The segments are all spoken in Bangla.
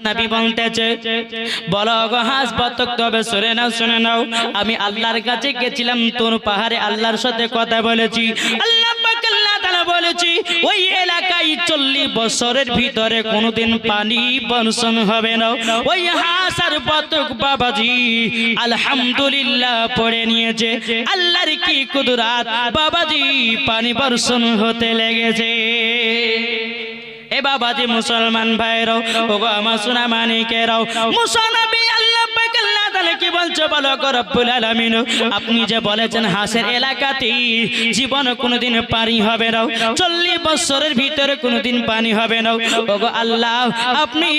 নবী বলতেছে বলো গো হাঁস বতক তবে শুনে নাও আমি আল্লাহর কাছে গেছিলাম তোর পাহাড়ে আল্লাহর সাথে কথা বলেছি আল্লাহ পাক আল্লাহ তাআলা বলেছি ওই এলাকায় 40 বছরের ভিতরে কোনোদিন পানি বর্ষণ হবে না ওই হাঁস আর বতক বাবাজি আলহামদুলিল্লাহ পড়ে নিয়েছে আল্লাহর কি কুদরত বাবাজি পানি বর্ষণ হতে লেগেছে এ বাবাজি মুসলমান ভাইরাও ওগো আমার সোনা মানিকেরাও মুসা নবী আল্লাহ পাক আল্লাহ তাআলা কি বলছে বলো গো রব্বুল আলামিন আপনি যে বলেছেন হাঁসের এলাকাতে জীবন কোনোদিন পানি হবে না 40 বছরের ভিতরে কোনোদিন পানি হবে না ওগো আল্লাহ আপনি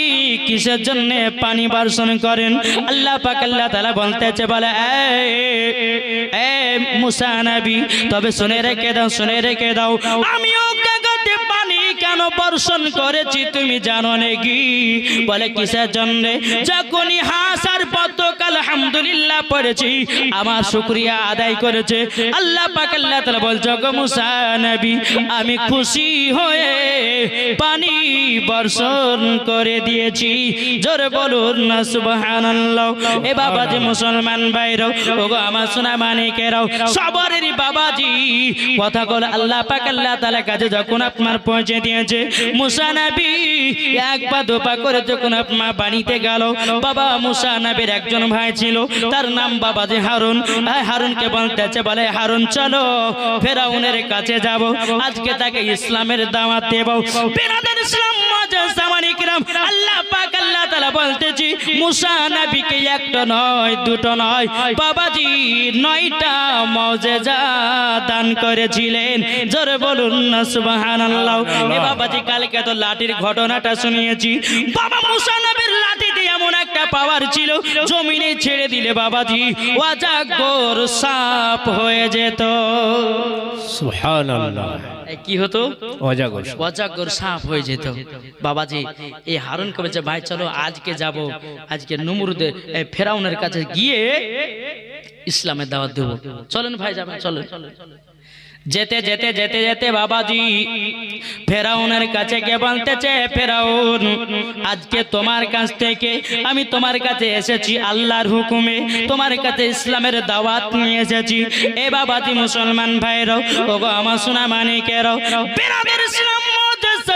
কিসের জন্য পানি বর্ষণ করেন আল্লাহ পাক আল্লাহ তাআলা বলতেছে বলে এ মুসা নবী তবে শুনে রেখে দাও আমিও কেন বর্ষণ করেছি তুমি জানো নাকি বলে কিসের জন্য যখনই হাঁস আর বতক আলহামদুলিল্লাহ পড়েছি আমার শুকরিয়া আদায় করেছে আল্লাহ পাক আল্লাহ তাআলা বলছে গো মুসা নবী আমি খুশি হয়ে পানি বর্ষণ করে দিয়েছি জোরে বলুন না সুবহানাল্লাহ এ বাবাজি মুসলমান ভাইরা ওগো আমার সোনা মানিকেরাও সবরের বাবাজি কথাগুলো আল্লাহ পাক আল্লাহ তাআলা কাছে যখন আপনার পৌঁছে দিয়েছে মুসা নবী এক পা দুপা করে যখন আপনার বাড়িতে গেল বাবা মুসা নবীর একজন ভাই ছিল তার নাম বাবাজি হারুন হারুনকে বলতেছে বলে হারুন চলো ফেরাউনের কাছে যাব আজকে তাকে ইসলামের দাওয়াত দেব বিরাদার ইসলাম জামানি কিরাম আল্লাহ পাক আল্লাহ তাআলা বলতেছি মুসা নবীকে একটা নয় দুটো নয় বাবাজি 9টা মুজিজা দান করেছিলেন জোরে বলুন না সুবহানাল্লাহ এ বাবাজি কালকে তো লাঠির ঘটনাটা শুনিয়েছি বাবা মুসা নবীর লাঠি দিয়ে এমন একটা পাওয়ার ছিল জমিনে ছেড়ে দিলে বাবাজি অজাগর সাপ হয়ে যেত সুবহানাল্লাহ কি হতো অজাগর সাপ হয়ে যেত বাবাজি এই হারুনকে বলছে ভাই চলো আজকে যাব আজকে নমরুদ ফেরাউনের কাছে গিয়ে ইসলামের দাওয়াত দেব চলেন ভাই যাবেন চলেন যেতে যেতে যেতে যেতে বাবাজি ফেরাউনের কাছে গিয়ে বলতেছে ফেরাউন আজকে তোমার কাছ থেকে আমি তোমার কাছে এসেছি আল্লাহর হুকুমে তোমার কাছে ইসলামের দাওয়াত নিয়ে এসেছি এ বাবাজি মুসলমান ভাইরা ওগো আমার সোনা মানিকেরাও বেরাদের ইসলাম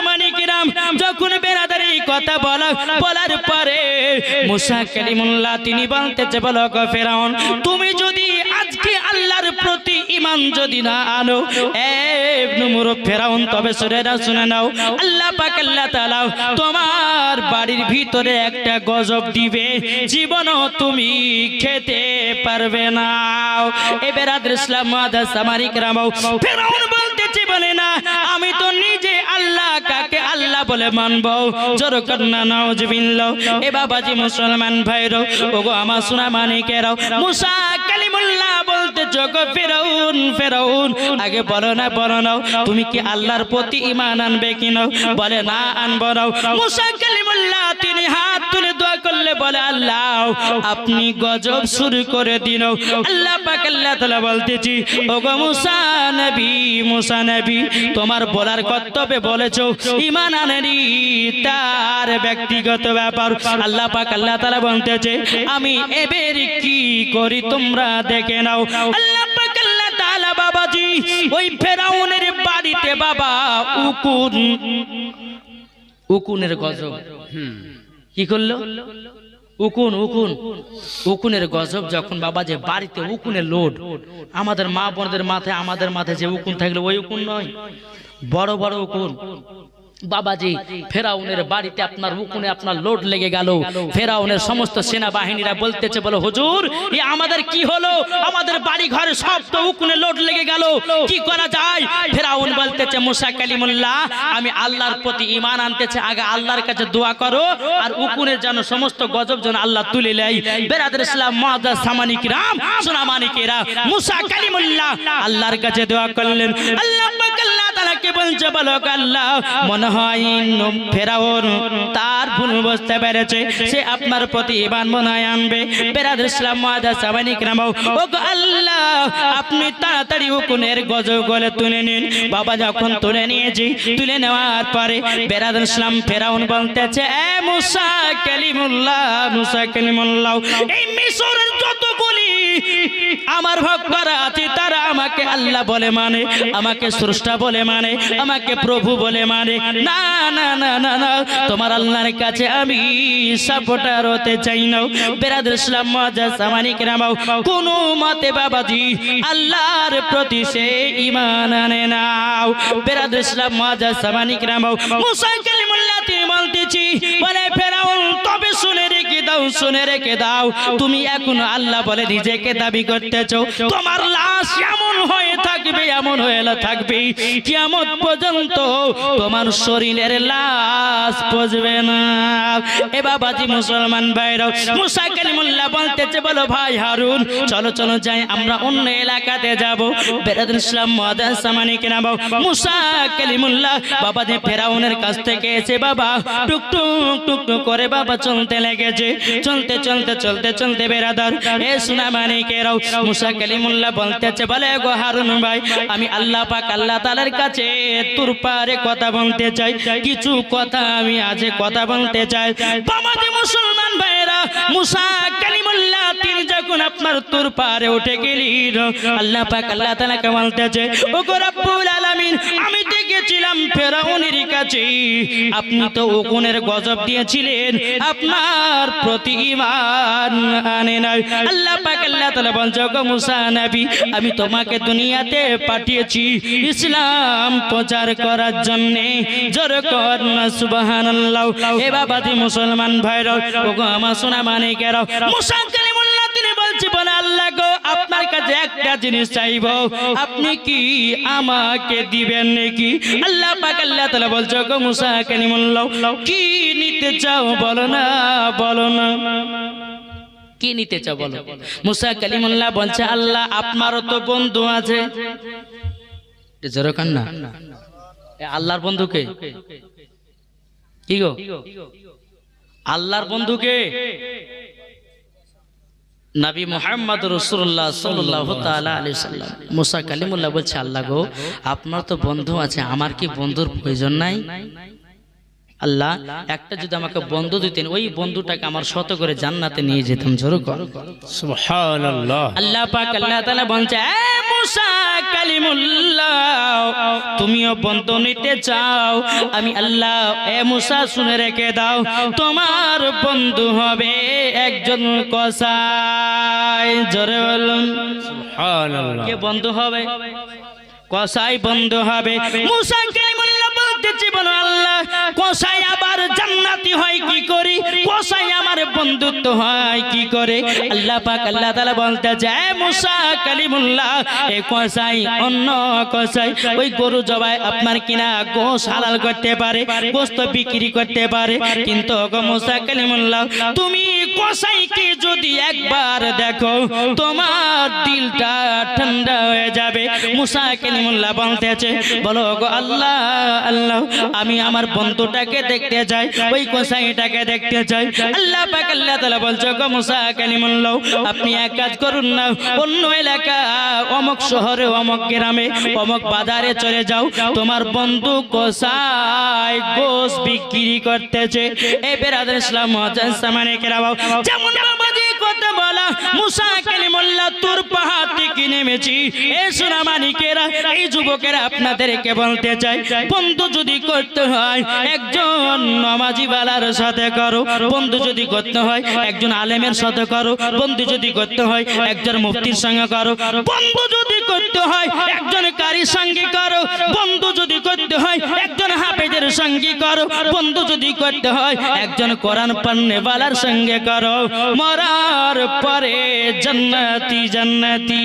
মানিকেরাম যখন বেরাদারি কথা বলার পরে মুসা কালিমুল্লাহ তিনি বলতেছে বলো গো ফেরাউন তুমি যদি আজকে আল্লাহর প্রতি ঈমান যদি না আনো এ নমরুদ ফেরাউন তবে শুনে নাও আল্লাহ পাক আল্লাহ তাআলা তোমার বাড়ির ভিতরে একটা গজব দিবে জীবনও তুমি খেতে পারবে না এ বেরাদার ইসলাম মানিকেরাম ফেরাউন বলতেছে বলে না আমি তো নিজে আল্লাহ কাকে আল্লাহ বলে মানবো জোর করনা নাউজুবিল্লাহ এ বাবাজি মুসলমান ভাইরা ওগো আমার সোনা মানিকেরাও মুসা কালিমুল্লাহ বলতে জগ ফেরাউন আগে বলো না তুমি কি আল্লাহর প্রতি ঈমান আনবে কিনা বলে না আনবো না মুসা কালিমুল্লাহ তিনি হাত তুলে দোয়া করলে বলে আল্লাহ আপনি গজব শুরু করে দিন আল্লাহ পাক আল্লাহ তাআলা বলতেছি ওগো মুসা নবী তোমার বলার কর্তব্যে বলেছো ঈমান আনেনি তার ব্যক্তিগত ব্যাপার আল্লাহ পাক আল্লাহ তাআলা বলতেছে আমি এবার কি করি তোমরা দেখে নাও আল্লাহ পাক আল্লাহ তাআলা বাবাজি ওই ফেরাউনের বাড়িতে বাবা উকুনের গজব কি করলো উকুনের গজব যখন বাবা যে বাড়িতে উকুনের লোড আমাদের মা বোনদের মাথায় আমাদের মাথায় যে উকুন থাকলে ওই উকুন নয় বড় বড় উকুন বাবাজি ফেরাউনের বাড়িতে আপনার উকুনে আপনার লোড লেগে গেল ফেরাউনের সমস্ত সেনাবাহিনীরা বলতেছে বলো হুজুর এ আমাদের কি হলো আমাদের বাড়ি ঘরে সব তো উকুনে লোড লেগে গেল কি করা যায় ফেরাউন বলতেছে মুসা কালিমুল্লাহ আমি আল্লাহর প্রতি ঈমান আনতেছে আগে আল্লাহর কাছে দোয়া করো আর উকুনের যেন সমস্ত গজব যেন আল্লাহ তুলে নেয় বেরাদার ইসলাম মুআজ্জাজ সামানি কিরাম সোনা মানিকেরা মুসা কালিমুল্লাহ আল্লাহর কাছে দোয়া করলেন আল্লাহ পাক আল্লাহ তাআলাকে বলছে বলো আল্লাহ মনে হয় ফেরাউন তার ভুল বুঝতে পেরেছে, সে আপনার প্রতি ঈমান মনে হয় আনবে। বেরাদর ইসলাম মুআজ্জাজ সাহাবায়ে কিরাম, ও গো আল্লাহ আপনি তাড়াতাড়ি উকুনের গজব গলে তুলে নিন। বাবা যখন তুলে নিয়েছি, তুলে নেওয়ার পরে বেরাদর ইসলাম ফেরাউন বলতেছে এ মুসা কালিমুল্লাহ, মুসা কালিমুল্লাহ, এই মিশরের যতগুলি আমার ভক্তরা আছে তারা আমাকে আল্লাহ বলে মানে, আমাকে স্রষ্টা বলে মানে, আমাকে প্রভু বলে মানে। না না না না না, তোমার আল্লাহর কাছে আমি সাপোর্টার হতে চাই না। বেরাদর ইসলাম মুআজ্জাজ সাহাবায়ে কিরাম, কোন মতে বাবাজি আল্লাহর প্রতি সে ঈমান আনে না। বেরাদর ইসলাম মুআজ্জাজ সাহাবায়ে কিরাম, মুসা কালিমুল্লাহ তিনি বলতেছি বলে ফেরাউন তবে শুনে রেখে দাও, শুনে রেখে দাও, তুমি এখন আল্লাহ বলে নিজেকে দাবি করতেছো, তোমার লাশ এমন হয়ে থাকবে, এমন হয়ে থাকবে কিয়ামত পর্যন্ত তোমার শরীরের লাশ পচবে না। এ বাবাজি মুসলমান ভাইরা, মুসা কালিমুল্লাহ বলতেছে বলো ভাই হারুন চলো চলো যাই আমরা অন্য এলাকাতে যাব। বেরাদর ইসলাম মুআজ্জাজ সাহাবায়ে কিরাম, মুসা কালিমুল্লাহ বাবাজি ফেরাউনের কাছ থেকে এসে বাবা টুক টুক টুক টুক করে বাবা চলতে লেগেছে। চলতে চলতে চলতে চলতে বেরাদর এ সোনা মানিকেরাও মুসা কালিমুল্লাহ বলতেছে বলে গো হারুন ভাই আমি আল্লাহ পাক আল্লাহ তাআলার কাছে তোর পারে কথা বলতে চাই, কিছু কথা আমি আজ কথা বলতে চাই। বাবাজি মুসলমান ভাইরা, মুসা কালিমুল্লাহ তিনি যখন আপনার তোর পারে উঠে গেলেন, আল্লাহ পাক আল্লাহ তাআলাকে বলতেছে ও গো রব্বুল আলামিন আমি দেখেছিলাম ফেরাউনের কাছে আপনি তো উকুনের গজব দিয়েছিলেন, আপনার প্রতি ঈমান আনে নাই। আল্লাহ পাক আল্লাহ তাআলা বলছে গো মুসা নবী আমি তোমাকে দুনিয়াতে পাঠিয়েছি ইসলাম প্রচার করার জন্য। জোরে কর না সুবহানাল্লাহ। এ বাবাজি মুসলমান ভাইরা, ও গো আমার সোনা মানিকেরা, মুসা কালিমুল্লাহ তিনি বলছে বলে আল্লাহ গো আপনার কাছে একটা জিনিস চাইবো, আপনি কি আমাকে দিবেন নাকি? আল্লাহ পাক আল্লাহ তাআলা বলছে গো মুসা কালিমুল্লাহ কি নিতে চাও বলো না, বলো না কি নিতে চাও বলো। মুসা কালিমুল্লাহ বলছে আল্লাহ আপনারও তো বন্ধু আছে। জোরে কান না, আল্লাহর বন্ধুকে কি গো, আল্লাহর বন্ধুকে নবী মুহাম্মদ রাসূলুল্লাহ সাল্লাল্লাহু তাআলা আলাইহি সাল্লাম। মুসা কালিমুল্লাহ বলছে আল্লাহ গো আপনার তো বন্ধু আছে, আমার কি বন্ধুর প্রয়োজন নাই? আল্লাহ একটা যদি আমাকে বন্ধু দিতেন ওই বন্ধুটাকে আমার শত করে জান্নাতে নিয়ে যেতাম। জোরে কর সুবহানাল্লাহ। আল্লাহ পাক আল্লাহ তাআলা বলছে এ মুসা কালিমুল্লাহ তুমিও বন্ধু নিতে চাও, আমি আল্লাহ এ মুসা শুনে রেখে দাও তোমার বন্ধু হবে একজন কসাই। জোরে বলুন সুবহানাল্লাহ। কে বন্ধু হবে? কসাই বন্ধু হবে। মুসা কালিমুল্লাহ বলতেছে বলো আল্লাহ কসাই আবার জান্নাতি হয় কি করে, কসাই আমার বন্ধুত্ব হয় কি করে? আল্লাহ পাক আল্লাহ তাআলা বলতেছে এ মুসা কালিমুল্লাহ এই কসাই অন্য কসাই ওই গরু জবাই আপনার কিনা গোশ হালাল করতে পারে, গোশত বিক্রি করতে পারে, কিন্তু ওগো মুসা কালিমুল্লাহ তুমি কসাইকে যদি একবার দেখো তোমার দিলটা ঠান্ডা হয়ে যাবে। মুসা কালিমুল্লাহ বলতেছে বলো গো আল্লাহ আল্লাহ আমি আমার বন্ধুটাকে দেখতে চাই, ওই কসাইটাকে দেখতে চাই। আল্লাহ পাক আল্লাহ তাআলা বলছে গো মুসা কালিমুল্লাহ আপনি এক কাজ করুন না, অন্য এলাকা অমুক শহরে অমুক গ্রামে অমুক বাজারে চলে যাও, তোমার বন্ধু কসাই গোশ বিক্রি করতেছে। এই বেরাদর ইসলাম মুআজ্জাজ সাহাবায়ে কেরাম যেমন বাবাজি কথা বলা মুসা কালিমুল্লাহ তোর পাহাড় থেকে নেমেছি। এ সোনা মানিকেরা এই যুবকেরা আপনাদেরকে বলতে চাই বন্ধু যদি করতে হয় একজন নামাজি বালার সাথে করো, বন্ধু যদি করতে হয় একজন আলেমের সাথে করো, বন্ধু যদি করতে হয় একজন মুফতির সঙ্গে করো, বন্ধু যদি করতে হয় একজন কারির সঙ্গে করো, বন্ধু যদি করতে হয় একজন হাফেজের সঙ্গে করো, বন্ধু যদি করতে হয় একজন কোরআন পড়নেওয়ালার সঙ্গে করো, মরার পরে জান্নাতি জান্নাতি।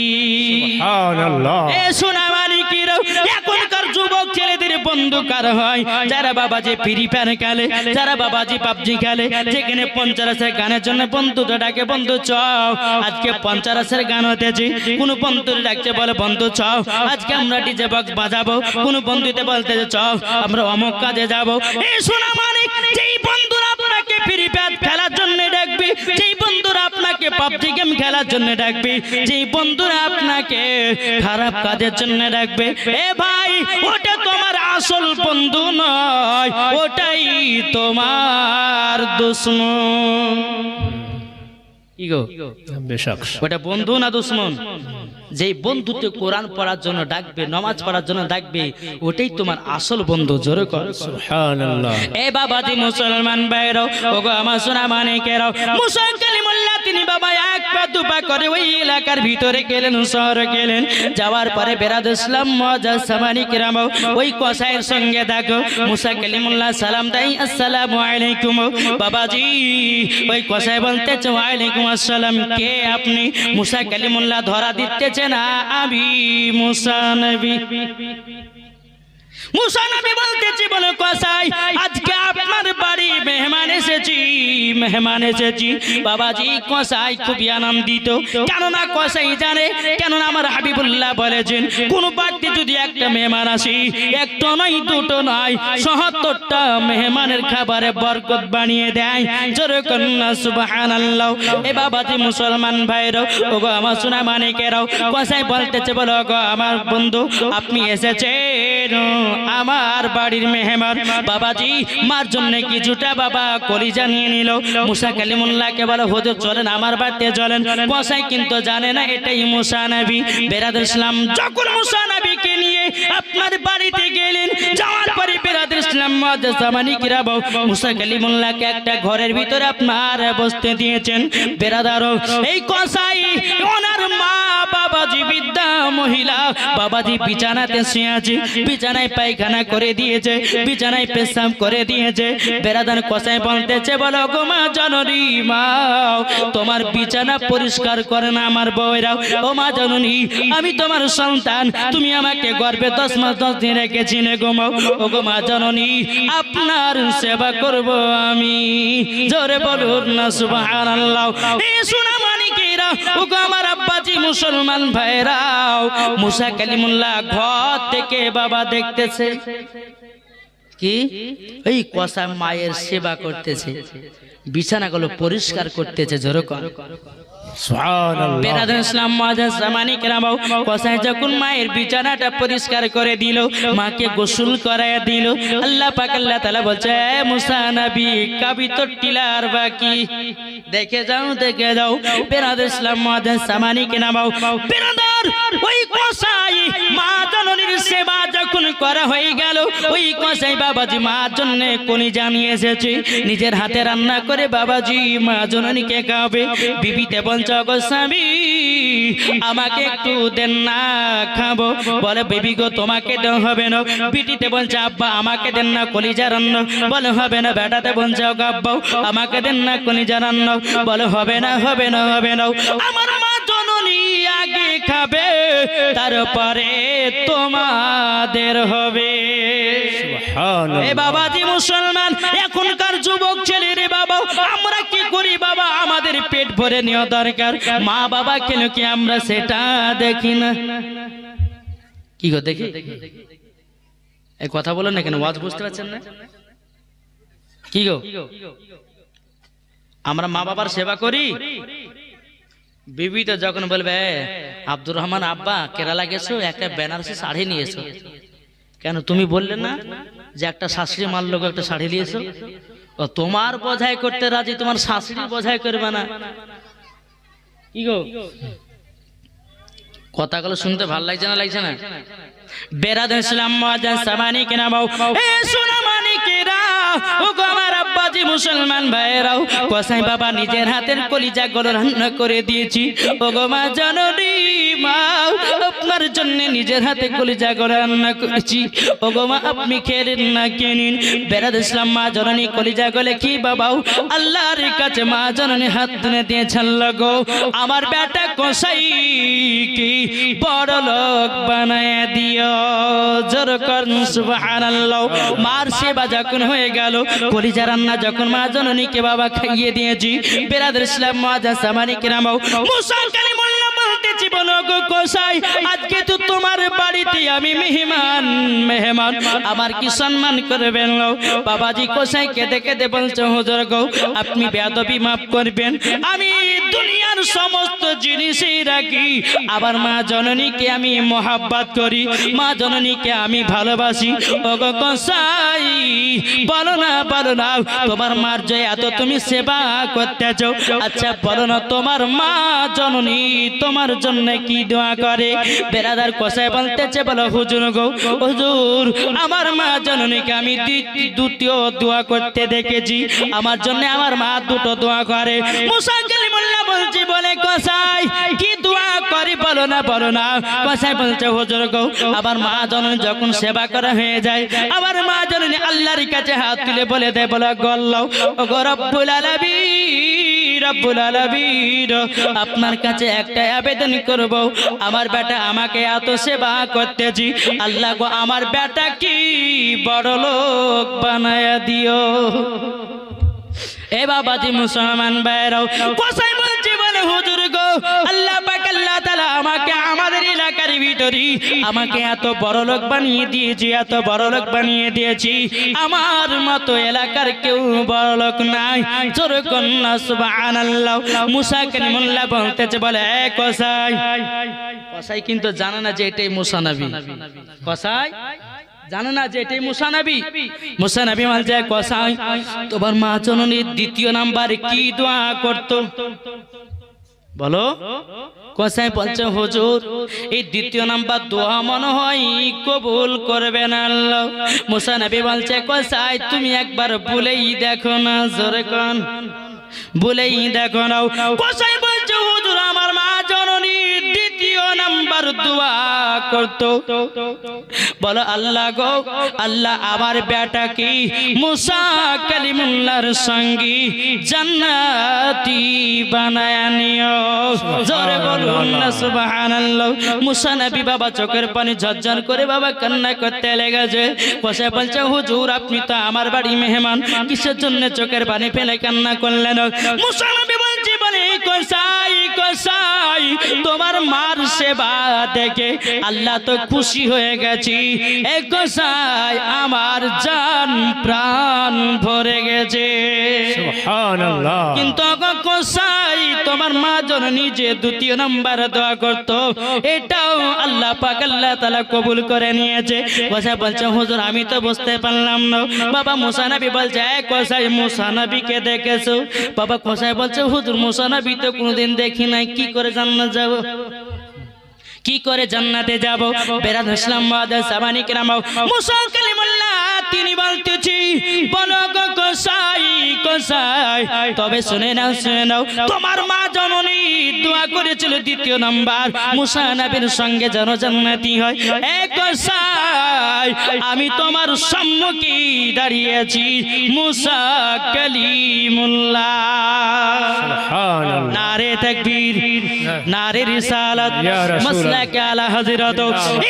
সুবহানাল্লাহ। এ সোনা মানিকেরা এখনকার যুবক ছেলেদের বন্ধু কার হয়? যারা বাবাজি ফ্রি ফায়ার খেলে, যারা বাবাজি পাবজি খেলে, যেখানে পঞ্চারাসের গানের জন্য বন্ধুটা ডাকে বন্ধু চও আজকে পঞ্চারাসের গান হতেছে, কোন বন্ধু ডাকছে বলে বন্ধু চও আজকে আমরা ডিজে বক্স বাজাবো, কোন বন্ধুতে বলতেছে চও আমরা অমুক কাজে যাবো। এই শোনা মানে যেই বন্ধুরা আপনাকে ফ্রি ফায়ার খেলার জন্য ডাকবে, যেই বন্ধুরা আপনাকে পাবজি গেম খেলার জন্য ডাকবে, যেই বন্ধুরা আপনাকে খারাপ কাজের জন্য ডাকবে, এ ভাই ওটা তোমার আসল বন্ধু নয়, ওটাই তোমার দুশমন। কি গো বেশক ওটা বন্ধু না দুশমন? যেই বন্ধুতে কোরআন পড়ার জন্য ডাকবে, নামাজ পড়ার জন্য ডাকবে, ওটাই তোমার আসল বন্ধু। জোরে কর সুবহানাল্লাহ। এ বাবাজি মুসলমান ভাইরাও, ওগো আমার সোনা মানিকেরাও, মুসা কালিমুল্লাহ তিনি বাবা এক পা দুপা করে ওই এলাকার ভিতরে গেলেন, শহরে গেলেন। যাওয়ার পরে বেরাদ ইসলাম মুআজ্জাজ সামানিকেরাম ওই কসাইয়ের সঙ্গে দেখো, মুসা কালিমুল্লাহ সালাম দেয় আসসালামু আলাইকুম। বাবাজি ওই কসাই বলতেছে ওয়ালাইকুম আসসালাম। কে আপনি? মুসা কালিমুল্লাহ ধরা দিতেছে না আমি মুসা নবী। মুসা নবী বলতেছি বলে কসাই আজকে আপনার বাড়ি মেহমান এসেছি, মেহমান এসেছি। বাবাজি কসাই খুবই আনন্দিত, কেননা কসাই জানে, কেননা আমার হাবিবুল্লাহ বলেছেন কোন বাড়িতে যদি একটা মেহমান আসে, একটা নয় দুটো নয় ৭৭টা মেহমানের খাবারে বরকত বানিয়ে দেয়। জোরে কন্যা সুবহানাল্লাহ। এ বাবাজি মুসলমান ভাইরাও, ওগো আমার সোনা মানিকেরাও, কসাই বলতেছে বলো গো আমার বন্ধু আপনি এসেছেন আমার বাড়ির মেহমান। বাবাজি মার জন্য কিছুটা বাবা কলিজা নিয়ে নিল। মুসা কালিমুল্লাহকে বলো হুজুর চলেন আমার বাড়িতে চলেন। কসাই কিন্তু জানে না এটাই মুসা নবী। বেরাদুল ইসলাম যখন মুসা নবীকে নিয়ে আপনার বাড়িতে গেলেন, যাওয়ার পরে বেরাদুল ইসলাম মুআজ্জাজ সামানিকেরাম মুসা কালিমুল্লাহকে একটা ঘরের ভিতরে আপনার বসতে দিয়েছেন। বেরাদারও এই কসাই ওনার মা বাবাজি বৃদ্ধা মহিলা বাবাজি বিছানাতে শুয়ে আছে, বিছানায় পায়খানা করে দিয়েছে, বিছানায় পেশাব করে দিয়েছে। বেরাদার কসাই বলতেছে বলো গো মা জননী, মা তোমার বিছানা পরিষ্কার করে না আমার বউয়েরাও। ও মা জননী আমি তোমার সন্তান, তুমি আমাকে গর্ভে 10 মাস 10 দিন রেখেছিলে গো মা। ও গো মা জননী আপনার সেবা করব আমি। জোরে বলুন না সুবহানাল্লাহ। এই সোনা মানিকেরা, ও গো আমার আব্বাজি মুসলমান ভাইরাও, মুসা কালিমুল্লাহ ঘর থেকে বাবা দেখতেছে কি এই কসা মায়ের সেবা করতেছে, বিছানাগুলো পরিষ্কার করতেছে। জোরে কর সুবহানাল্লাহ। বেরাদুল ইসলাম মুআজ্জাজ সামানিকেরাম কসাই যখন মায়ের বিছানাটা পরিষ্কার করে দিল, মাকে গোসল করায়া দিল, আল্লাহ পাক আল্লাহ তাআলা বলছে মুসা নবী কবি তো টিলার বাকি দেখে যাও, দেখে যাও। বেরাদুল ইসলাম মুআজ্জাজ সামানিকেরাম বেরাদার ওই কসাই মা জননীর সেবা যখন করা হয়ে গেল, ওই কসাই বাবাজি মার জন্য কলিজা নিয়ে এসেছে, নিজের হাতে রান্না করে বাবাজি মা জননীকে খাওয়াবে। বিবিতে বলছে গো স্বামী আমাকে একটু দেন না খাবো। বলে বেবি গো তোমাকে দেওয়া হবে না। বিটিতে বলছে আব্বা আমাকে দেন না কলিজা রান্না। বলে হবে না। বেটাতে বলছে গো আব্বা আমাকে দেন না কলিজা রান্না। বলে হবে না, হবে না, হবে না। আমার মা জননী আগে খাবে তারপরে তোমাদের হবে। এ বাবাজি মুসলমান এখনকার যুবক ছেলে রে বাবা, আমরা কি করি বাবা, আমাদের পেট ভরে নেওয়া দরকার, মা বাবা কেন কি আমরা সেটা দেখি না? কি গো দেখি এই কথা বলেন না কেন? ওয়াজ বুঝতে পারছেন না? কি গো আমরা মা বাবার সেবা করি। বিবি তো যখন বলবে আব্দুর রহমান আব্বা কেরালা গেছো একটা বেনারসি শাড়ি নিয়ে এসো, কেন তুমি বললে না যে একটা শাশুড়ি মারলো একটা শাড়ি নিয়েছো? তোমার বোঝাই করতে রাজি, তোমার শাশুড়ি বোঝাই করবে না। কি গো কথাগুলো শুনতে ভালো লাগছে না? লাগছে না? বেরাদুল ইসলাম মুআজ্জাজ সামানিকেরাম এ সোনা মানিকেরা ওগো আমার আব্বাজি মুসলমান ভাইরাও, কসাই বাবা নিজের হাতের কলিজা গুলো রান্না করে দিয়েছি। ওগো মা জননী মা, আপনার জন্য নিজের হাতে কলিজা গুলো রান্না করেছি। ওগো মা আপনি খেলেন না, কে নিন। বেরাদ ইসলাম মা জননী কলিজা গলে কি বাবাও আল্লাহর কাছে মা জননী হাত তুলে দিয়েছেন। লগো আমার বেটা কসাই কি বড় লোক বানায় দিও, জোর করুন সুবহানাল্লাহ। মার সেবা যখন হয়ে গেল, কলিজা রান্না যখন মা জননীকে বাবা খাইয়ে দিয়েছি, বেরাদুল ইসলাম মুআজ্জাজ সামানী কেরামও মুসা কালিমুল্লাহ বলতেছি, বলো গো কসাই আজকে তো তোমার বাড়িতে আমি মেহমান, আমার কি সম্মান করবেন? বাবাজি কসাই কেঁদে কেঁদে বলছে, হুজুর গো আপনি বেয়াদবি মাফ করবেন, আমি দুনিয়ার সমস্ত জিনিসই রাখি, আবার মা জননীকে আমি মোহাব্বত করি, মা জননীকে আমি ভালোবাসি। ওগো কসাই বলো না তোমার মার যে এত তুমি সেবা করতেছ, আচ্ছা বলো না তোমার মা জননী তোমার জন্য কি দোয়া করে? বেরাদার কসাই বলতেছে, বলো হুজুর গো হুজুর আমার মা জননীকে আমি দ্বিতীয় দোয়া করতে দেখেছি, আমার জন্য আমার মা দুটো দোয়া করে। মুসা কালিমুল্লাহ বলছি, বলে কসাই কি দোয়া করি বলো না। কসাই বলছে, হুজুর গো আবার মা জননী যখন সেবা করা হয়ে যায়, আবার মা জননী আল্লাহর কাছে হাত তুলে বলে দেয়, বলে গল্লাও ওগো রব্বুল আলামিন আপনার কাছে একটা আবেদন করব, আমার বেটা আমাকে এত সেবা করতেছি, আল্লাহ গো আমার বেটা কি বড় লোক বানায়া দিও। এ বাবাজি মুসলমান ভাইরাও, কসাই বলছে, বলে হুজুর গো আল্লাহ পাক আল্লাহ তাআলা আমাকে আমাদের এলাকার ভিতরে আমাকে এত বড় লোক বানিয়ে দিয়েছি, এত বড় লোক বানিয়ে দিয়েছি, আমার মতো এলাকার কেউ বড় লোক নাই। জোর কন্না সুবহানাল্লাহ। মুসা কালিমুল্লাহ বলতেছে, বলে কসাই কিন্তু জানে না যে এটাই মুসা নবী, কসাই জানে না যে এটাই মুসা নবী। মুসা নবী বলছে, কসাই তোমার মা জননীর দ্বিতীয় নাম্বার কি দোয়া করতো বলো? কসাই বলছে, হুজুর এই দ্বিতীয় নাম্বার দোয়া মনে হয় কবুল করবেন আল্লাহ। মুসা নবী বলছে, কসাই তুমি একবার বলেই দেখো না, জোরে কোন বলেই দেখো না। কসাই বলছে, হুজুর আমার মা জননীর দ্বিতীয় নাম্বার দোয়া করতো, বলো আল্লাহ গো আল্লাহ আমার বেটা কি মুসা কালিমুল্লাহর সঙ্গী জান্নাতি বানায় নিও, জোরে বলুন না সুবহানাল্লাহ। মুসা নবী বাবা চোখের পানি ঝরঝর করে বাবা কান্না করতে লেগেছে। কসাই বলছে, হুজুর আপনি তো আমার বাড়ি মেহমান, কিসের জন্য চোখের পানি ফেলে কান্না করলেন? মুসা নবী বলছে, বলে কসাই তোমার মার সেবা দেখে আল্লাহ তো খুশি হয়ে গেছি, এই কসাই আমার জান প্রাণ ভরে গেছে সুবহানাল্লাহ। কিন্তু কসাই তোমার মা জননী যে দ্বিতীয় নাম্বার দোয়া করতো এটাও আল্লাহ পাক আল্লাহ তাআলা কবুল করে নিয়েছে। কসাই বলছে, হুজুর আমি তো বুঝতে পারলাম না। বাবা মুসা নবী বলছে, কসাই মুসা নবীকে দেখেছো? বাবা কসাই বলছে, হুজুর মুসা নবী তো কোনোদিন দেখি নাই, কি করে জান্নাত যাব, কি করে জান্নাতে যাব? বেরাদুল ইসলাম মুআজ্জাজ সামানী কেরামও মুসা কালিমুল্লাহ তিনি বলতেছি, বলো গো কসাই তবে শুনে নাও তোমার মা জননী দোয়া করেছিল দ্বিতীয় নাম্বার মুসা নবীর সঙ্গে যেন জান্নাতি হয়। এ কসাই আমি তোমার সম্মুখে দাঁড়িয়েছি মুসা কালিমুল্লাহ। সুবহানাল্লাহ। নারে তাকবীর, নারে রিসালাত, মাসলাকে আলা হযরত।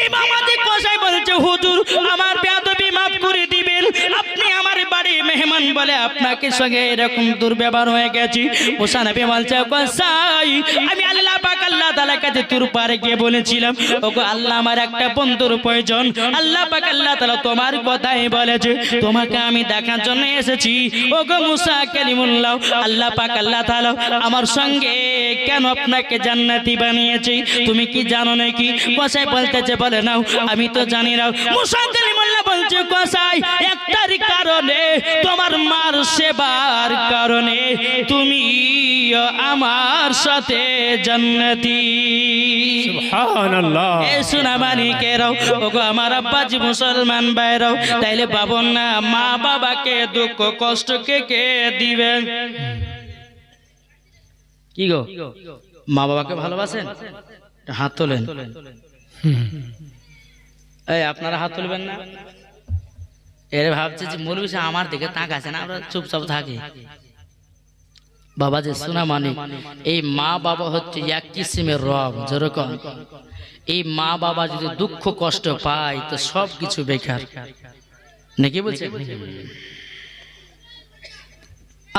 ইমামতি কসাই বলছে, হুজুর আমার বেয়াদবি মাফ করে দিবেন, আপনি আমার বাড়ি মেহমান বলে আপনাকে সঙ্গে এরকম দুর্ব্যবহার হয়ে গেছি। মুসা নবী বলছে, কসাই আমি আল্লাহ পাক আল্লাহ তাআলার কাছে তোর পারে গিয়ে বলেছিলাম, ওগো আল্লাহ আমার একটা বন্ধুর প্রয়োজন, আল্লাহ পাক আল্লাহ তাআলা তোমার কথাই বলেছে, তোমাকে আমি দেখার জন্য এসেছি। ওগো মুসা কালিমুল্লাহ আল্লাহ পাক আল্লাহ তাআলা আমার সঙ্গে কেন আপনাকে জান্নাতি বানিয়েছে তুমি কি জানো নাকি? কসাই বলতেছে, বলে নাও আমি তো জানি না। মুসা কালিমুল্লাহ বলছে কসাই একটার কারণে, তোমার মার সেবার কারণে তুমি আমার সাথে জান্নাতি। সুবহানাল্লাহ। এ সোনা মানিকেরাও, ওগো আমার আব্বাজি মুসলমান ভাইরাও, তাইলে পাবন না মা বাবাকে দুঃখ কষ্ট কে দিবেন? কি গো, মা বাবাকে ভালোবাসেন? হাত তোলেন। এই আপনারা হাত তুলবেন না? এরা ভাবছে যে মৌলভী সাহেব আমার দিকে তাকাচ্ছে না, আমরা চুপচাপ থাকি। বাবা যে সোনা মানিক, এই মা বাবা হচ্ছে এক কিসিমের রব। যেরকম এই মা বাবা যদি দুঃখ কষ্ট পায় তো সব কিছু বেকার, নাকি বলছে?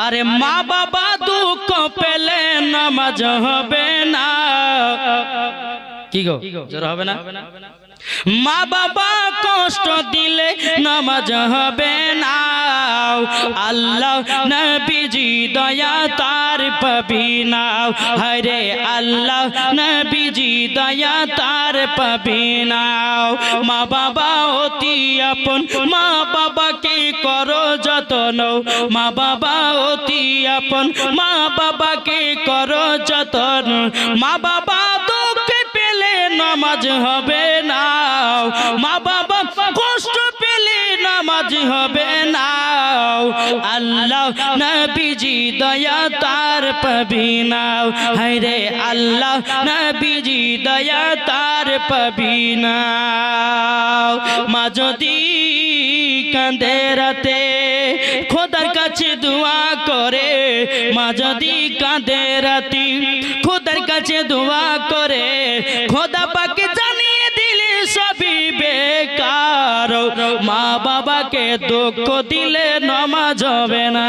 আরে মা বাবা দুঃখ পেলে নামাজ হবে না। কি গো, জোর হবে না? মা বাবা কষ্ট দিলে নামাজ হবে না। আল্লাহ নবীজি দয়া তার পাবি না। হরে আল্লাহ নবীজি দয়া তার পাবি না। মা বাবা অতি আপন, মা বাবাকে করো যত্ন। মা বাবা অতি আপন, মা বাবাকে করো যত্ন। মা বাবা দুঃখ পেলে নামাজ হবে না। মা বাবা কষ্ট পেলে নামাজ হবে না। আল্লাহ নবীজি দয়া তার পাবি না। হায়রে আল্লাহ নবীজি দয়া তার পাবি না। মা যদি কাঁদে রাতে খোদার কাছে দোয়া করে, মা যদি কাঁদে রাতে খোদার কাছে দোয়া করে, খোদা পাকে জানিয়ে দিলে সবই বেকার। মা বাবাকে দুঃখ দিলে নামাজ হবে না।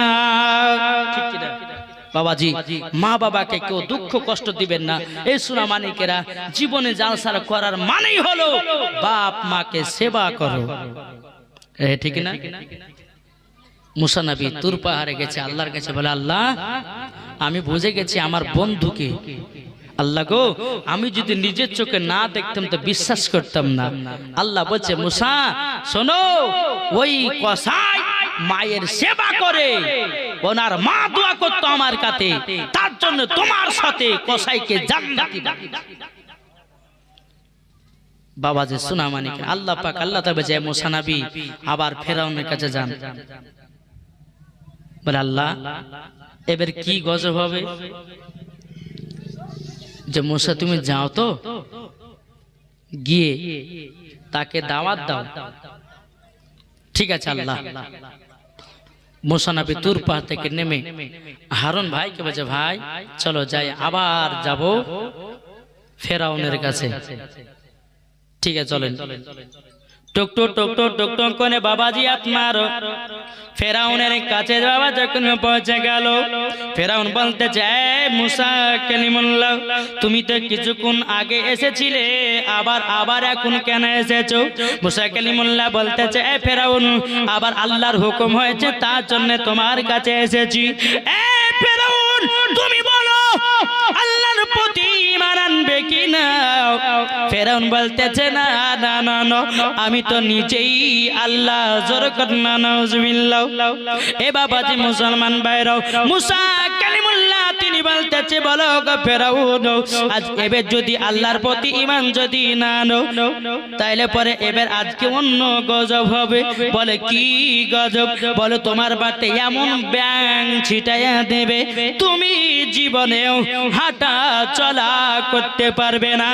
বাবাজি, মা বাবাকে কেউ দুঃখ কষ্ট দিবেন না। এই সোনা মানিকেরা, জীবনে জালসা করার মানেই হলো বাপ মাকে সেবা করো। ঠিক না? মুসা নবী তুর পাহাড়ে গেছে, আল্লাহর কাছে বলে, আল্লাহ আমি বুঝে গেছি আমার বন্ধুকে। আল্লাহ গো, আমি যদি নিজের চোখে না দেখতাম তো বিশ্বাস করতাম না। আল্লাহ বলছে, মুসা শোনো, ওই কসাই মায়ের সেবা করে, ওনার মা দোয়া করতো আমার কাছে, তার জন্য তোমার সাথে কসাইকে জান্নাতি বানিয়ে। বাবা যে সোনা মানিক, আল্লাহ পাক আল্লাহ তবে যে মুসা নবী আবার ফেরাউনের কাছে যান, বলে আল্লাহ এবার কি গজব হবে? যে মুসা তুমি যাও তো, গিয়ে তাকে দাওয়াত দাও। ঠিক আছে আল্লাহ। মুসা নবী তুর পাহাড় থেকে নেমে হারুন ভাইকে বলছে, ভাই চলো যাই, আবার যাব ফেরাউনের কাছে। ঠিক আছে চলেন। টুক টুক টুক টুক টুক টুক করে বাবাজি আপনার ফেরাউনের কাছে বাবা যখন পৌঁছে গেল, ফেরাউন বলতে চায়, মুসা কালিমুল্লাহ তুমি তো কিছুক্ষণ আগে এসেছিলে, আবার এখন কেন এসেছো? মুসা কালিমুল্লাহ বলতে চায়, ফেরাউন আবার আল্লাহর হুকুম হয়েছে, তার জন্য তোমার কাছে এসেছি। ফেরাউন তুমি বলো আল্লাহর প্রতি ঈমান আনবে কিনা? ফেরাউন বলতেছে, না না না না, আমি তো নিজেই আল্লাহ। জোর করে না নাউজুবিল্লাহ। এ বাবাজি মুসলমান ভাইরাও, মুসা কালিমুল্লাহ তিনি বলতেছে, বলো গো ফেরাউন, আজ এবার যদি আল্লাহর প্রতি ঈমান যদি না আনো, তাইলে পরে এবার আজকে অন্য গজব হবে। বলে কি গজব? বলে তোমার বাতে এমন ব্যাং ছিটাইয়া দেবে, তুমি জীবনেও হাঁটা চলা করতে পারবে না,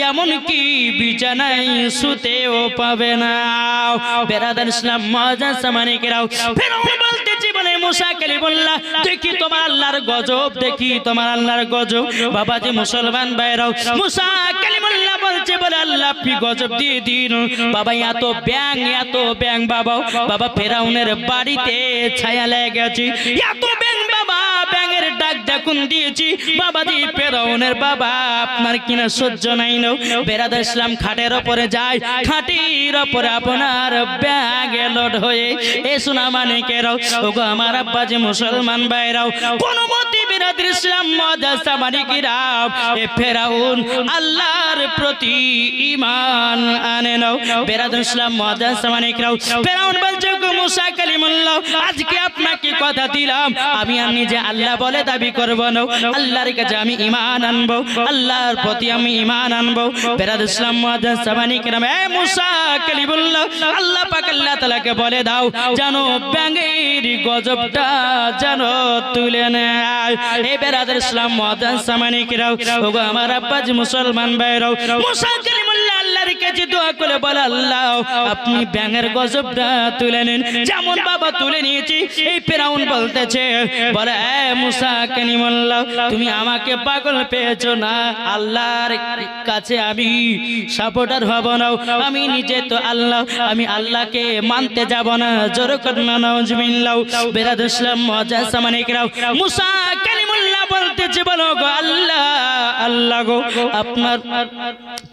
এমন কি বিছানায় শুতেও পাবে না। বেরাদার ইসলাম মজা সামানিকেরাও, ফেরাউন বলতেছি, বলে মুসা কালিমুল্লাহ দেখি তোমার আল্লাহর গজব, দেখি তোমার আল্লাহর গজব। বাবাজি মুসলমান ভাইরাও, মুসা কালিমুল্লাহ বলছে, বলে আল্লাহ আপনি গজব দিয়ে দিন। বাবা এত ব্যাং বাবা ফেরাউনের বাড়িতে ছায়া লেগে গেছে, এত ব্যাং বাবা, ব্যাঙের ডাক দেখুন দিয়েছি বাবাজি। ফেরাউনের বাবা আপনার কিনা সহ্য নাই না। বেরাদার ইসলাম খাটের ওপরে যায়, খাটির ওপরে আপনার ব্যাগে লোড হয়ে এ সোনা মানিকেরাও, ওগো আমার আব্বাজি মুসলমান ভাইরাও, কোন মতে বিরাদর ইসলাম মুআজ্জাজ সামানিকিরাম, এ ফেরাউন আল্লাহর প্রতি ঈমান আনে নাও। বিরাদর ইসলাম মুআজ্জাজ সামানিকিরাম, ফেরাউন বলছে গো মুসা কালিমুল্লাহ, আজকে আপনাকে কথা দিলাম আমি আর নিজে আল্লাহ বলে দাবি করব না, আল্লাহর কাছে আমি ঈমান আনবো, আল্লাহর প্রতি আমি ঈমান আনবো। বিরাদর ইসলাম মুআজ্জাজ সামানিকিরাম, এ মুসা কালিমুল্লাহ, আল্লাহ পাক আল্লাহ তাআলাকে বলে দাও জানো ব্যাঙের গজবটা জানো তুলে নেয়। এই বিরাদর ইসলাম মুআজ্জাজ সামানিকিরাম, ওগো আমার আব্বাজি মুসলমান ভাইরাও, মুসা কালিমুল্লাহ আল্লাহর কাছে দোয়া করে বলে আল্লাহ আপনি ব্যাঙের গজবটা তুলে নিন, যেমন বাবা তুলে নিয়েছি। এই ফেরাউন বলতেছে বলে এ মুসা কালিমুল্লাহ তুমি আমাকে পাগল পেয়েছো না, আল্লাহর কাছে আমি সাপোর্টার হব না, আমি নিজে তো আল্লাহ, আমি আল্লাহকে মানতে যাব না। জোর করে নাউজুবিল্লাহ। বিরাদর ইসলাম মুআজ্জাজ সামানিকিরাম, মুসা কালিমুল্লাহ বলতেছে বলো গো আল্লাহ আল্লাহ গো আপনার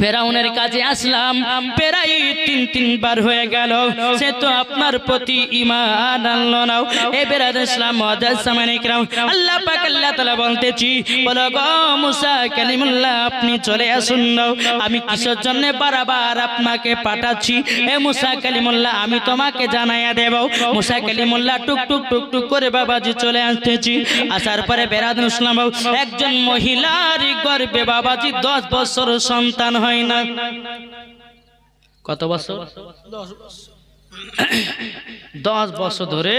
ফেরাউনের কাছে আসলাম প্রায় তিনবার হয়ে গেল, সে তো আপনার প্রতি ঈমান আনলো না। এ বিরাদর ইসলাম মুআজ্জাজ সামানিকিরাম, আল্লাহ পাক আল্লাহ তাআলা বলতেছি বলো গো মুসা কালিমুল্লাহ আপনি চলে আসুন না, আমি কিসের জন্য বারবার আপনাকে পাঠাচ্ছি এ মুসা কালিমুল্লাহ আমি তোমাকে জানাইয়া দেব। মুসা কালিমুল্লাহ টুক টুক টুক টুক করে বাবাজি চলে আসতেছি। আসার পরে বিরাদর ইসলাম একজন মহিলার গর্ভে বাবাজি 10 বছর সন্তান হয় না। কত বছর? 10 বছর ধরে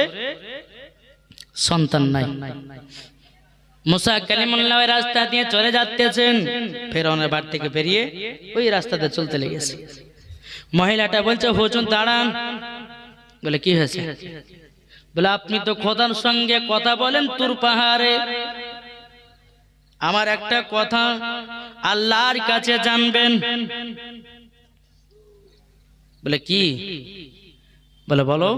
সন্তান নাই। মুসা কালিমুল্লাহ ওই রাস্তা দিয়ে চলে যাচ্ছেন, ফেরাউনের বাড়ি থেকে বেরিয়ে ওই রাস্তাতে চলতে লেগেছে। মহিলাটা বলছে হুজুর দাঁড়ান। বলে কি হয়েছে? বলে আপনি তো খোদার সঙ্গে কথা বলেন তুর পাহাড়ে, আমার একটা কথা আল্লাহর কাছে জানবেন। বলে কি? বলে বলো।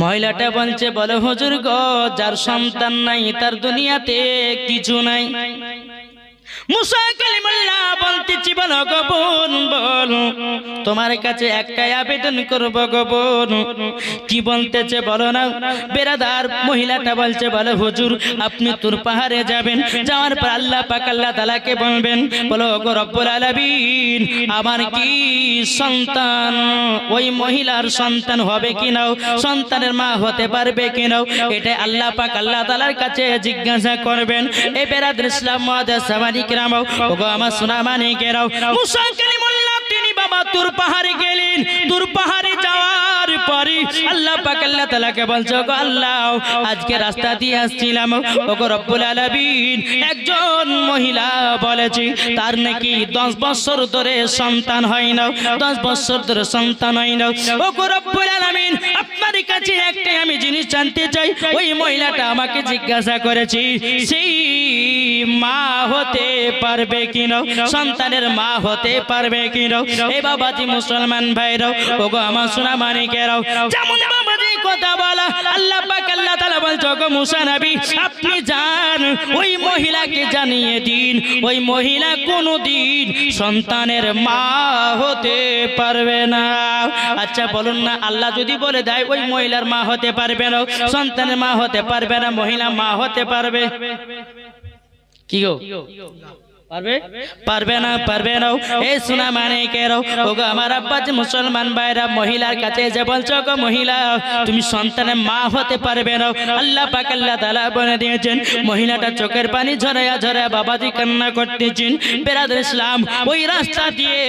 মহিলাটা বলছে বলে হুজুর গো যার সন্তান নাই তার দুনিয়াতে কিছু নাই। মুসা কালিমুল্লাহ বলতেছি বলো গো বোন বল, তোমার কাছে একটাই আবেদন করব গো বোন। কি বলতেছে বলো না। বেরাদার মহিলাটা বলছে বলে হুজুর আপনি তুর পাহাড়ে যাবেন, যাওয়ার পর আল্লাহ পাক আল্লাহ তাআলাকে বলবেন বলো গো রব্বুল আলামিন আমার কি সন্তান, ওই মহিলার সন্তান হবে কি না, সন্তানের মা হতে পারবে কি না, এটা আল্লাহ পাক আল্লাহ তাআলার কাছে জিজ্ঞাসা করবেন। এই বেরাদার ইসলাম মুআজ্জাজ সামানিকিরাম, ওগো আমার সোনা মানিকেরাও, মুসা কালিমুল্লাহ তিনি বাবা তুর পাহাড়ে গেলেন। তুর পাহাড়ে যাওয়ার পরে আল্লাহ পাক আল্লাহ তাআলাকে বলছো গো আল্লাহ আজকে রাস্তা দিয়ে আসছিলাম, ওগো রব্বুল আলামিন একজন মহিলা বলেছে তার নাকি 10 বছর ধরে সন্তান হয় না, 10 বছর ধরে সন্তান হয় না। ওগো রব্বুল আলামিন আপনার কাছে একটাই আমি জিনিস জানতে চাই, ওই মহিলাটা আমাকে জিজ্ঞাসা করেছে সেই মা হতে পারবে কিনা, সন্তানের মা হতে পারবে কিনা। এই বাবাজি মুসলমান ভাইরাও, ওগো আমার সোনা মানিকেরাও, যেমন বাবাজি কথা বলা আল্লাহ পাক আল্লাহ তাআলা বলছো গো মুসা নবী আপনি যান ওই মহিলাকে জানিয়ে দিন ওই মহিলা কোনোদিন সন্তানের মা হতে পারবে না। আচ্ছা বলুন না আল্লাহ যদি বলে দেয় ওই মহিলার মা হতে পারবে না, সন্তানের মা হতে পারবে না, মহিলা মা হতে পারবে কি গো? পারবে? পারবে না, পারবে না। এই সোনা মানিকেরাও, ওগো আমার আব্বাজি মুসলমান ভাইরা, মহিলার কাছে যে বলছো গো মহিলা তুমি সন্তানের মা হতে পারবে না, আল্লাহ পাক আল্লাহ তাআলা বলে দিয়েছেন। মহিলাটা চোখের পানি ঝরায়া ঝরায়া বাবাজি কান্না করতেছেন। বেরাদার ইসলাম ওই রাস্তা দিয়ে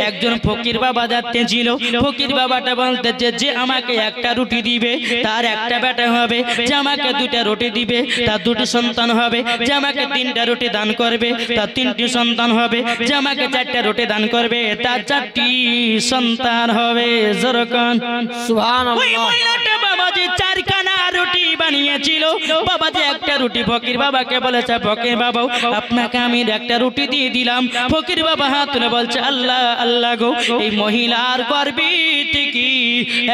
একজন ফকির বাবা যাচ্ছিল। ফকির বাবাটা বলতেছে যে আমাকে একটা রুটি দিবে তার একটা বেটা হবে, যে আমাকে 2টা রুটি দিবে তার 2টি সন্তান হবে, যে আমাকে 3টা রুটি দান করবে তার 3টি সন্তান হবে, যে আমাকে 4টা রুটি দান করবে তার 4টি সন্তান হবে। জোরকান সুবহানাল্লাহ। ওই মহিলাটা বাবাজি 4খানা রুটি বানিয়েছিল। বাবাজি একটা রুটি ফকির বাবাকে বলেছে ফকির বাবা আপনাকে আমি একটা রুটি দিয়ে দিলাম। ফকির বাবা হাত তুলে বলছে আল্লাহ আল্লাহ গো এই মহিলার গর্ভে থেকে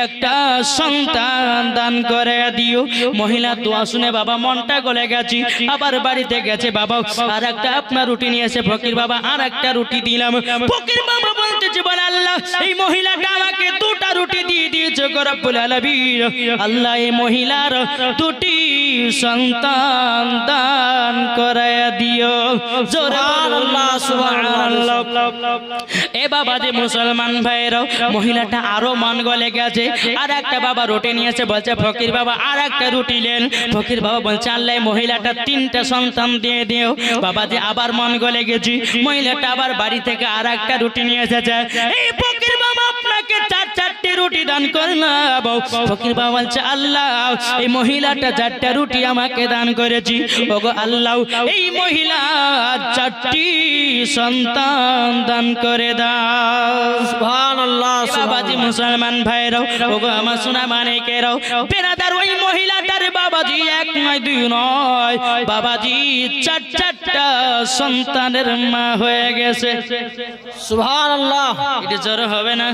একটা সন্তান দান করে দিও। মহিলা দোয়া শুনে বাবা মনটা গলে গেছে, আবার বাড়িতে গেছে বাবা আর একটা আপনার রুটি নিয়ে এসে ফকির বাবা আর একটা রুটি দিলাম। ফকির বাবা বলতে বলতেছি বলে আল্লাহ এই মহিলাটা আমাকে দুটা রুটি দিয়ে দিয়েছে গো রব্বুল আলামিন আল্লাহ এই মহিলার দুটি সন্তান দান করায়া দিও জোরে আল্লাহ সুবহানাল্লাহ এ বাবা যে মুসলমান ভাইরা মহিলাটা আরো মন গলে গেছে আর একটা বাবা রুটি নিয়েছে বলছে ফকির বাবা আর একটা রুটি নেন ফকির বাবা বলছে আল্লাহ মহিলাটা তিনটা সন্তান দিয়ে দিও বাবা যে আবার মন গলে গেছি মহিলাটা আবার বাড়ি থেকে আর একটা রুটি নিয়ে এসেছে এই ফকির বাবা আপনাকে চারটে রুটি দান করলাম ফকির বাবা বলছে আল্লাহ এই মহিলাটা চারটা রুটি আমাকে দান করেছি ওগো আল্লাহ এই মহিলা চারটি সন্তান দান করে দাও সুবহানাল্লাহ বাবাজি মুসলমান ভাইরাও ওগো আমার সোনা মানিকেরাও বেরাদার ওই মহিলাটার বাবাজি এক নয় দুই নয় বাবাজি চারটা সন্তানের মা হয়ে গেছে সুবহানাল্লাহ এটা জোর হবে না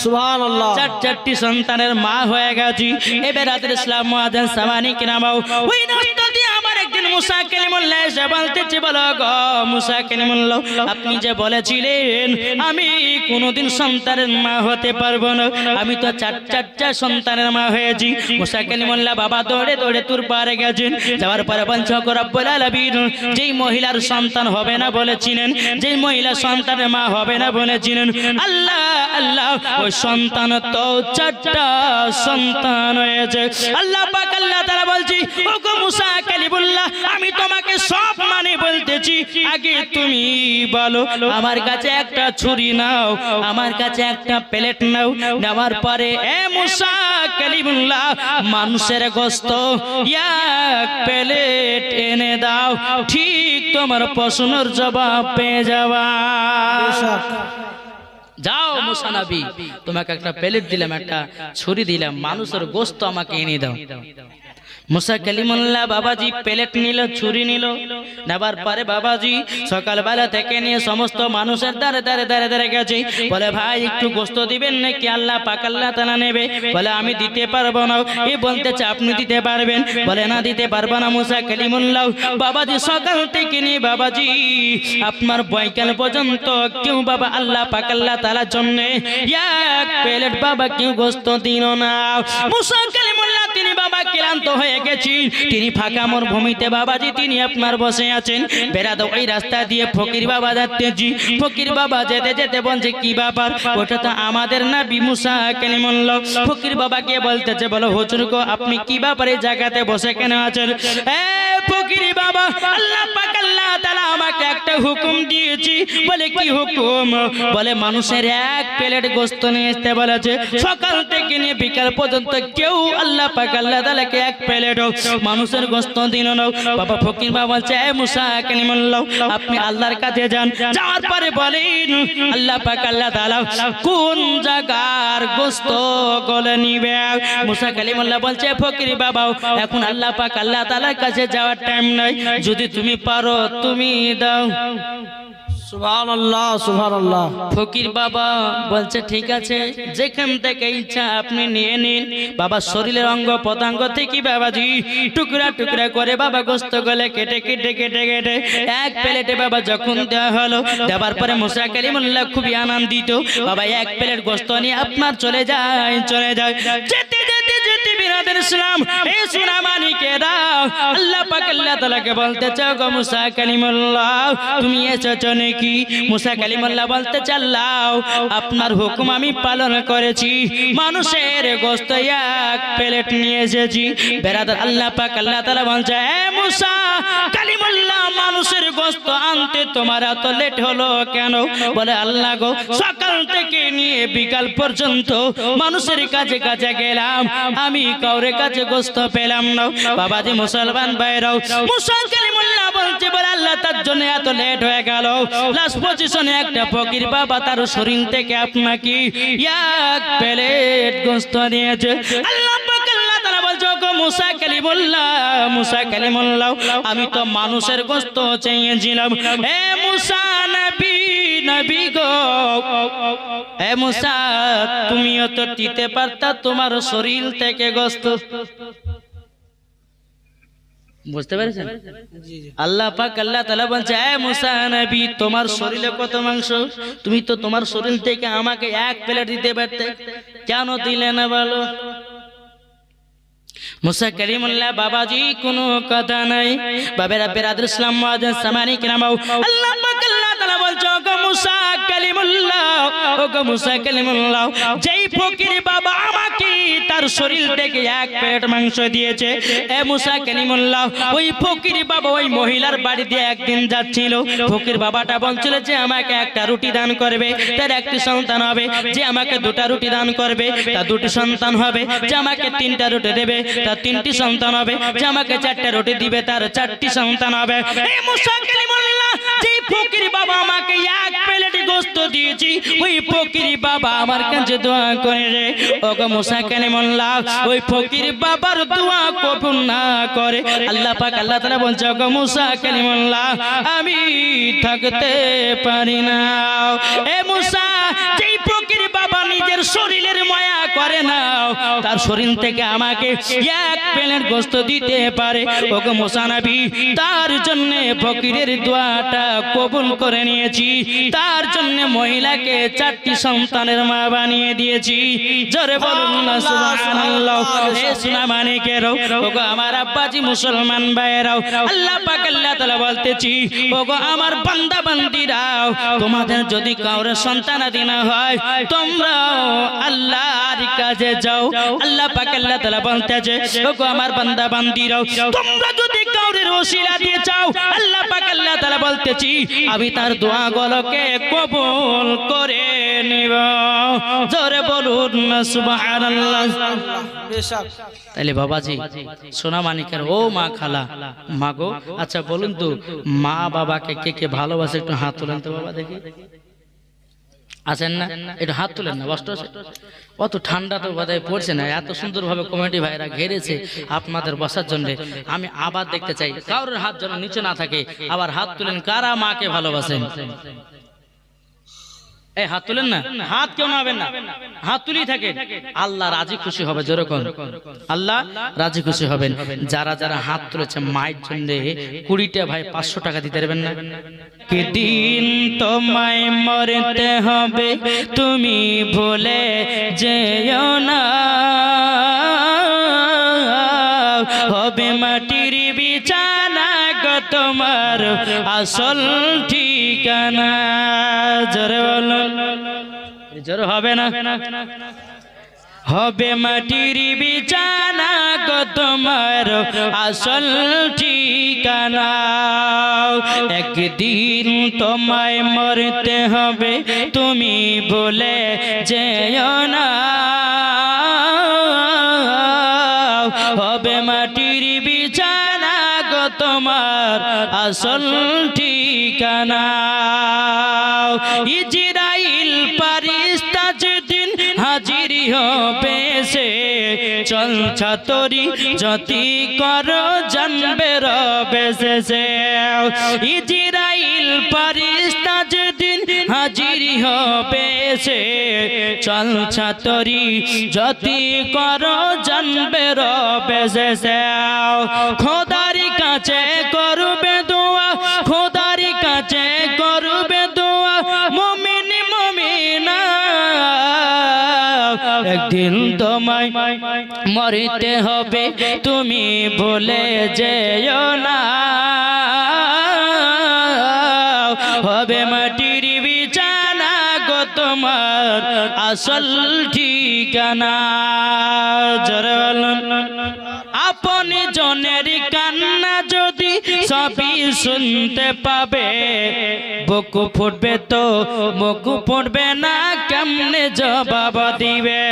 সুবহানাল্লাহ চারটি সন্তানের মা হয়ে গেছে এ বেরাদার ইসলাম মুআজ্জিন সামানি কিনামাও ওই নষ্ট দিয়ে আমার একদিন মুসা কালিমুল্লাহ এসে বলতেছে বলো গো মুসা কালিমুল্লাহ আপনি যে বলেছিলেন আমি কোনোদিন সন্তানের মা হতে পারবো না আমি তো চারটা সন্তানের মা হয়েছি মুসা কালিমুল্লাহ বাবা দৌড়ে দৌড়ে তুর পারে গেছেন যাওয়ার পরে বলছে গো রব্বুল আলামিন যেই মহিলার সন্তান হবে না বলেছিলেন যেই মহিলা সন্তানের মা হবে না বলেছিলেন আল্লাহ আল্লাহ ওই সন্তান তো চারটা সন্তান হয়েছে আল্লাহ পাক আল্লাহ তাআলা বলছি ওগো মুসা কালিমুল্লাহ আমি তোমাকে সব মানে বলতেছি আগে তুমি বলো আমার কাছে একটা ছুরি নাও আমার কাছে একটা প্লেট নাও নেওয়ার পরে এ মুসা কালিমুল্লাহ মানুষের গোশত এক প্লেট এনে দাও ঠিক তোমার প্রশ্নের জবাব পেয়ে যাবা যাও মুসা নবী তোমাকে একটা প্লেট দিলাম একটা ছুরি দিলাম মানুষের গোশত আমাকে এনে দাও মুসা কালিমুল্লাহ বাবাজি প্লেট নিল ছুরি নিল নেবার পরে বাবাজি সকালবেলা থেকে নিয়ে সমস্ত মানুষের দাঁড়ে গেছে বলে ভাই একটু গোশত দিবেন নাকি আল্লাহ পাক আল্লাহ তাআলা নেবে বলে আমি দিতে পারবো না এই বলতেছে আপনি দিতে পারবেন বলে না দিতে পারবো না মুসা কালিমুল্লাহ বাবাজি সকাল থেকে নিয়ে বাবাজি আপনার বৈকাল পর্যন্ত কেউ বাবা আল্লাহ পাক আল্লাহ তাআলার জন্য এক প্লেট বাবা কেউ গোশত দিল না মুসা কালিমুল্লাহ তিনি বাবা ক্লান্ত হয়ে গেছি তিনি ফাঁকা মরুভূমিতে বাবাজি তিনি আপনার বসে আছেন বেরাদা ওই রাস্তা দিয়ে ফকির বাবা যাচ্ছেন ফকির বাবা যেতে যেতে বলছে কি ব্যাপার ওটা তো আমাদের নবী মুসা কালিমুল্লাহ ফকির বাবাকে বলতেছে বলো হুজুর গো আপনি কি ব্যাপারে জায়গাতে বসে কেন আছেন এ ফকির বাবা আল্লাহ পাক আল্লাহ তাআলা আমাকে একটা হুকুম দিয়েছি বলে কি হুকুম বলে মানুষের এক প্লেট গোশত নিয়ে আসতে বলেছে সকাল থেকে নিয়ে বিকাল পর্যন্ত কেউ আল্লাহ পাক আল্লাহ তাআলাকে এক প্লেট মানুষের গোশত দিল না বাবা ফকির বাবা বলছে এ মুসা কালিমুল্লাহ আপনি আল্লাহর কাছে যান যাওয়ার পরে বলেন আল্লাহ পাক আল্লাহ তাআলা কোন জায়গার গোশত গলে নিবে মুসা কালিমুল্লাহ বলছে ফকির বাবা এখন আল্লাহ পাক আল্লাহ তাআলার কাছে যাওয়ার টাইম নাই যদি তুমি পারো তুমি দাও সুবহানাল্লাহ সুবহানাল্লাহ ফকির বাবা বলছে ঠিক আছে যেখান থেকে ইচ্ছা আপনি নিয়ে নিন বাবা শরীরের অঙ্গ পতঙ্গ থেকে বাবাজি টুকরা টুকরা করে বাবা গোশত গলে কেটে এক প্লেটে বাবা যখন দেওয়া হলো দেওয়ার পরে মুসা কালিমুল্লাহ খুবই আনন্দিত বাবা এক প্লেট গোশত নিয়ে আপনার চলে যায় যেতে যেতে বিরাদের ইসলাম এই সোনা মানিকেরা আল্লাহ পাক আল্লাহ তাআলাকে বলতে চাও গো মুসা কালিমুল্লাহ তুমি এসেছো নাকি মুসা কালিমুল্লাহ বলতে চাল্লাও আপনার হুকুম আমি পালন করেছি মানুষের গোশত এক প্লেট নিয়ে এসেছি বেরাদার আল্লাহ পাক আল্লাহ তাআলা বলছে এ মুসা কালিমুল্লাহ মানুষের গোশত আনতে তোমার এত লেট হলো কেন বলে আল্লাহ গো সকাল থেকে নিয়ে বিকাল পর্যন্ত মানুষের কাছে গেলাম আমি কাউরে কাছে গোশত পেলাম না বাবাজি মুসলমান ভাইরাও মুসা কালিমুল্লাহ বলছে বলে আল্লাহ তার জন্য এত লেট হয়ে গেল লাস্ট পজিশনে একটা ফকির বাবা তার শরীর থেকে আপনাকে এক প্লেট গোশত দিয়েছে আল্লাহ পাক আল্লাহ তাআলা বলছে গো মুসা কালিমুল্লাহ আমি তো মানুষের গোশত চেয়েছিলাম এ মুসা নবী গো এ মুসা তুমিও তো দিতে পারতা তোমার শরীর থেকে গোশত বুঝতে পেরেছেন? আল্লাহ পাক আল্লাহ তাআলা বলছে, এ মুসা নবী, তোমার শরীরে কত মাংস, তুমি তো তোমার শরীর থেকে আমাকে এক প্লেট দিতে পারতে, কেন দিলে না বলো? মুসা কালিমুল্লাহ বাবাজি কোনো কথা নাই। বাবেরা বেরাদর ইসলাম মুআজ্জিজ সামানি কিরামাও, আল্লাহ পাক আল্লাহ তাআলা বলছে, ওগো মুসা কালিমুল্লাহ, ওগো মুসা কালিমুল্লাহ, যেই ফকির বাবা আমাকে তার শরীর থেকে এক প্লেট মাংস দিয়েছে, এ মুসা কালিমুল্লাহ, ওই ফকির বাবা ওই মহিলার বাড়ি দিয়ে একদিন যাচ্ছিল। ফকির বাবাটা বলছিল যে আমাকে একটা রুটি দান করবে, তার একটি সন্তান হবে। যে আমাকে দুটা রুটি দান করবে, তার দুটি সন্তান হবে। যে আমাকে তিনটা রুটি দেবে, তার তিনটি সন্তান হবে। যে আমাকে চারটা রুটি দিবে, তার চারটি সন্তান হবে। এই মুসা কালিমুল্লাহ, যে ফকির বাবা আমাকে এক প্লেট গোশত দিয়েছি, ওই ফকির বাবা আমার কাছে দোয়া করে রে। ওগো মুসা কালিমুল্লাহ, ওই ফকির বাবার দোয়া কবুল না করে আল্লাহ পাক আল্লাহ তাআলা বলছে, ওগো মুসা কালিমুল্লাহ, আমি থাকতে পারি না। এ মুসা, যেই ফকির বাবা নিজের শরীরের মায়া করে না, তার শরীর থেকে আমাকে এক প্লেট গোশত দিতে পারে, ওগো মুসা নবী, তার জন্য ফকিরের দোয়াটা কবুল করে নিয়েছি। তার জন্য মহিলাকে চারটি সন্তানের মা বানিয়ে দিয়েছি। জোরে বলুন না সুবহানাল্লাহ। এ সোনা মানিকেরও, ওগো আমার আব্বাজি মুসলমান ভাইয়েরাও, আল্লাহ পাক আল্লাহ তাআলা বলতেছি, ওগো আমার বান্দা বান্দিরাও, তোমাদের যদি কাউরে সন্তানাদি না হয়, তোমরাও আল্লাহর কাছে যাও। আল্লাহ পাক আল্লাহ তাআলা বলতেছে, ওগো আমার বান্দা বান্দিরাও, তোমরা যদি কাউরের ওসিলা দিয়ে চাও, আল্লাহ পাক আল্লাহ তাআলা বলতেছি, আমি তার দোয়াগুলোকে কবুল করে নিব। জোরে বলুন না সুবহানাল্লাহ। তাইলে বাবাজি সোনা মানিকের ও মা খালা মা গো, আচ্ছা বলুন তো, মা বাবাকে কে কে ভালোবাসে? একটু হাত তুলেন তো বাবা দেখি। আছেন না? একটু হাত তুলেন না, কষ্ট আছে। অত ঠান্ডা তো বোধহয় পড়ছে না, এত সুন্দর ভাবে কমিটি ভাইরা ঘেরেছে আপনাদের বসার জন্য। আমি আবার দেখতে চাই কারোর হাত যেন নিচে না থাকে। আবার হাত তুলেন কারা মাকে ভালোবাসেন। এই হাত তুলেন না, হাত কেউ নাবেন না, হাত তুলেই থাকে। আল্লাহ রাজি খুশি হবে, যেরকম আল্লাহ রাজি খুশি হবেন। যারা যারা হাত তুলেছে মায়ের জন্য 20টা ভাই 500 টাকা দিতে পারবেন না? কি দিন তোমায় মরতে হবে, তুমি ভুলে যেও না, হবে মাটির বিছানা গো তোমার আসল ঠিকানা। জোরে বলুন, জোরে হবে না? হবে মাটির বিছানা গো তোমার আসল ঠিকানা, একদিন তোমায় মরতে হবে, তুমি ভুলে যেও না, হবে মাটির বিছানা গো তোমার আসল ঠিকানা। ইজরাইল ফারিস্তা যেদিন হাজির হবে সে, চল ছাতরি যতি কর জানবে রবে সে। ইজরাইল ফারিস্তা যেদিন হাজির হবে সে, চল ছাতরি যতি কর জানবে রবে সে। খোদার কাছে করবে দোয়া, খোদার কাছে করবে দোয়া, মুমিন মুমিনা, একদিন তোমায় মরতে হবে, তুমি ভুলে যেও না, হবে মাটির বিছানা গো তোমার আসল ঠিকানা। জোরে বলুন। আপনি জনের কান্না যদি সবই শুনতে পাবে, বুক ফুটবে তো মুখ ফুটবে না, কেমনে জবাব দিবে?